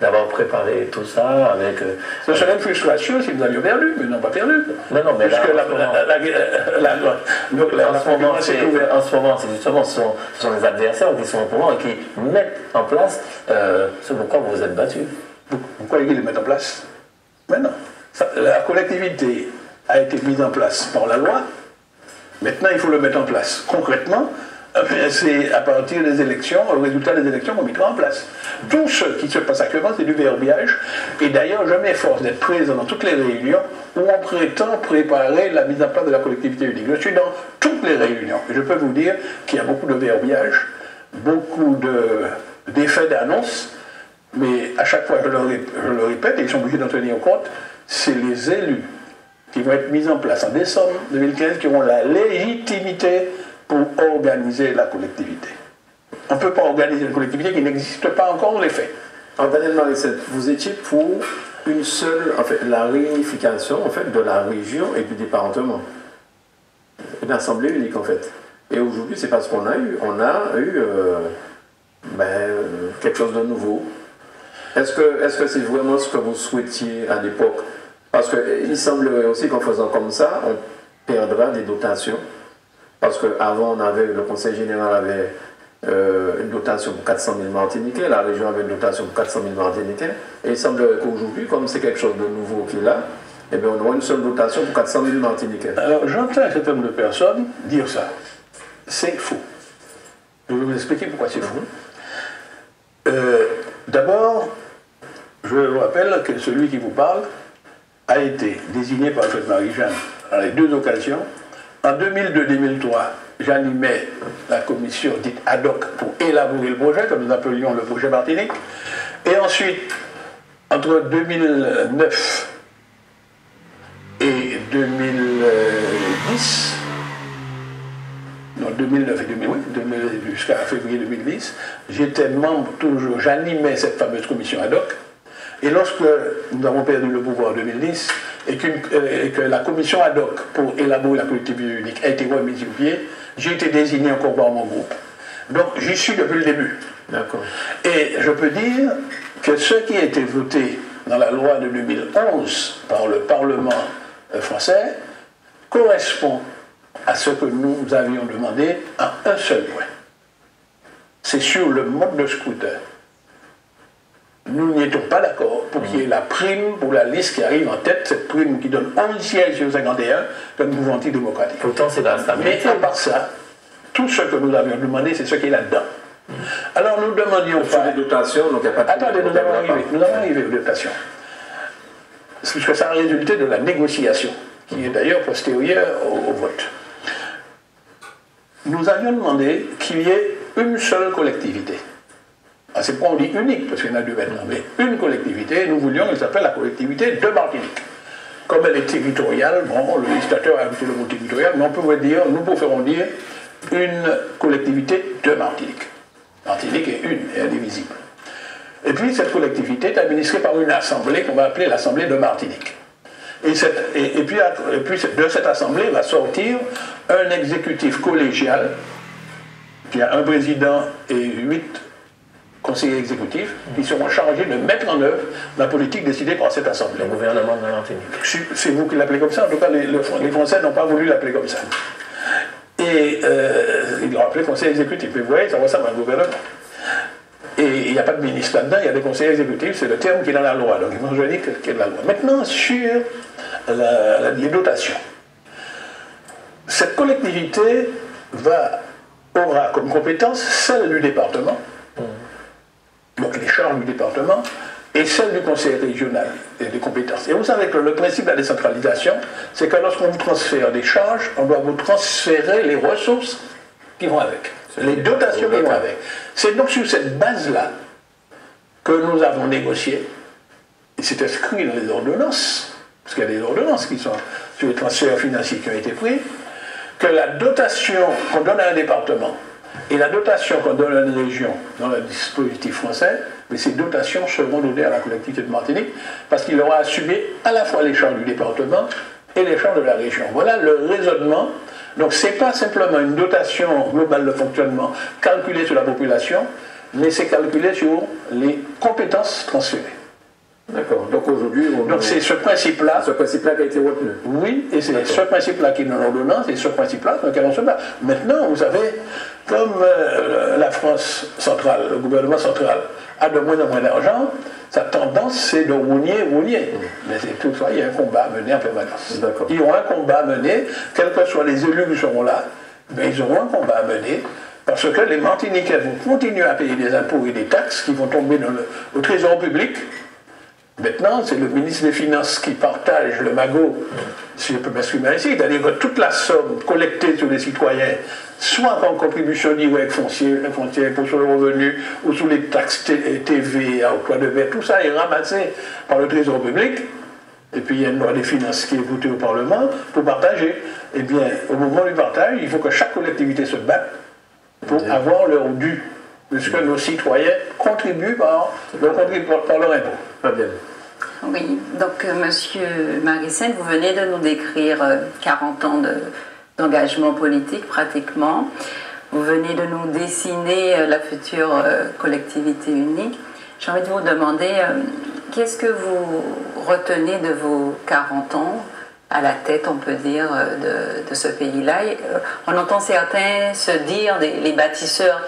d'avoir préparé tout ça avec... Ce serait une frustration si nous avions perdu, mais nous n'avons pas perdu. Non, mais là, en ce moment, c'est justement, ce sont les adversaires qui sont au pouvoir et qui mettent en place ce pourquoi vous vous êtes battus. Pourquoi ils les mettent en place? Maintenant, la collectivité a été mise en place par la loi. Maintenant, il faut le mettre en place. Concrètement, c'est à partir des élections, au résultat des élections, qu'on mettra en place. Tout ce qui se passe actuellement, c'est du verbiage. Et d'ailleurs, je m'efforce d'être présent dans toutes les réunions où on prétend préparer la mise en place de la collectivité unique. Je suis dans toutes les réunions. Et je peux vous dire qu'il y a beaucoup de verbiage, beaucoup d'effets d'annonce. Mais à chaque fois, je le répète, et ils sont obligés d'en tenir compte, c'est les élus qui vont être mis en place en décembre 2015 qui auront la légitimité pour organiser la collectivité. On ne peut pas organiser une collectivité qui n'existe pas encore, on les fait. Daniel Marissette, vous étiez pour une seule, en fait, la réunification en fait, de la région et du département. Une assemblée unique en fait. Et aujourd'hui, c'est pas ce qu'on a eu. On a eu quelque chose de nouveau. Est-ce que c'est vraiment ce que vous souhaitiez à l'époque? Parce qu'il semblerait aussi qu'en faisant comme ça, on perdra des dotations. Parce qu'avant, le Conseil général avait une dotation pour 400 000 Martiniquais, la région avait une dotation pour 400 000 Martiniquais. Et il semblerait qu'aujourd'hui, comme c'est quelque chose de nouveau qu'il a, eh bien, on aura une seule dotation pour 400 000 Martiniquais. Alors, j'entends un certain nombre de personnes dire ça. C'est faux. Je vais vous expliquer pourquoi c'est faux. D'abord, je vous rappelle que celui qui vous parle a été désigné par Alfred Marie-Jeanne dans les deux occasions. En 2002-2003, j'animais la commission dite ad hoc pour élaborer le projet, comme nous appelions le projet Martinique. Et ensuite, entre 2009 et 2010, non, 2009 et 2008, jusqu'à février 2010, j'étais membre toujours, j'animais cette fameuse commission ad hoc. Et lorsque nous avons perdu le pouvoir en 2010 et que la commission ad hoc pour élaborer la collectivité unique a été remise sur pied, j'ai été désigné encore par mon groupe. Donc j'y suis depuis le début. D'accord. Et je peux dire que ce qui a été voté dans la loi de 2011 par le Parlement français correspond à ce que nous avions demandé à un seul point. C'est sur le mode de scrutin. Nous n'y étions pas d'accord pour qu'il y ait la prime pour la liste qui arrive en tête, cette prime qui donne 11 sièges sur 51 comme mouvement antidémocratique. Pourtant, c'est la stabilité. Mais à part ça, tout ce que nous avions demandé, c'est ce qui est là-dedans. Alors nous demandions pas... des dotations, donc il n'y a pas de... Attendez, nous allons arriver aux dotations. Puisque ça a résulté de la négociation, qui est d'ailleurs postérieure au vote. Nous avions demandé qu'il y ait une seule collectivité. C'est pas on dit unique, parce qu'il y en a deux maintenant, mais une collectivité, nous voulions qu'elle s'appelle la collectivité de Martinique. Comme elle est territoriale, bon, le législateur a ajouté le mot territorial, mais on pourrait dire, nous préférons dire une collectivité de Martinique. Martinique est une et indivisible. Et puis cette collectivité est administrée par une assemblée qu'on va appeler l'Assemblée de Martinique. Et puis de cette assemblée va sortir un exécutif collégial qui a un président et 8 conseillers exécutifs qui seront chargés de mettre en œuvre la politique décidée par cette assemblée. Le gouvernement de la Martinique. C'est vous qui l'appelez comme ça, en tout cas les Français n'ont pas voulu l'appeler comme ça. Et ils l'ont appelé conseil exécutif. Mais vous voyez, ça ressemble à un gouvernement. Et il n'y a pas de ministre là-dedans, il y a des conseillers exécutifs, c'est le terme qui est dans la loi. Donc ils vont dire qu'il y a de la loi. Maintenant, sur les dotations. Cette collectivité aura comme compétence celle du département, donc les charges du département, et celle du conseil régional et des compétences. Et vous savez que le principe de la décentralisation, c'est que lorsqu'on vous transfère des charges, on doit vous transférer les ressources qui vont avec, les dotations qui vont avec. C'est donc sur cette base-là que nous avons négocié, et c'est inscrit dans les ordonnances, parce qu'il y a des ordonnances qui sont sur les transferts financiers qui ont été pris, que la dotation qu'on donne à un département et la dotation qu'on donne à une région dans le dispositif français, mais ces dotations seront données à la collectivité de Martinique parce qu'il aura assumé à la fois les charges du département et les charges de la région. Voilà le raisonnement. Donc ce n'est pas simplement une dotation globale de fonctionnement calculée sur la population, mais c'est calculé sur les compétences transférées. D'accord. Donc aujourd'hui, donc c'est ce principe-là. Ce principe-là qui a été retenu. Oui, et c'est ce principe-là qui est dans l'ordonnance, et ce principe-là dans lequel on se bat. Maintenant, vous savez, comme la France centrale, le gouvernement central, a de moins en moins d'argent, sa tendance c'est de rougner. Mais toutefois, il y a un combat à mener en permanence. Ils auront un combat à mener, quels que soient les élus qui seront là, mais ils auront un combat à mener. Parce que les Martiniquais vont continuer à payer des impôts et des taxes qui vont tomber dans au trésor public. Maintenant, c'est le ministre des Finances qui partage le magot, si je peux m'exprimer ainsi, c'est-à-dire que toute la somme collectée sur les citoyens, soit en contribution directe foncière, impôt sur le revenu, ou sous les taxes TV, emploi de verre, tout ça est ramassé par le trésor public, et puis il y a une loi des finances qui est votée au Parlement pour partager. Eh bien, au moment du partage, il faut que chaque collectivité se batte pour avoir leur dû, puisque nos citoyens contribuent par leur impôt. Très bien. Oui, donc Monsieur Marissen, vous venez de nous décrire 40 ans d'engagement politique pratiquement. Vous venez de nous dessiner la future collectivité unique. J'ai envie de vous demander, qu'est-ce que vous retenez de vos 40 ans à la tête, on peut dire, de ce pays-là? On entend certains se dire, les bâtisseurs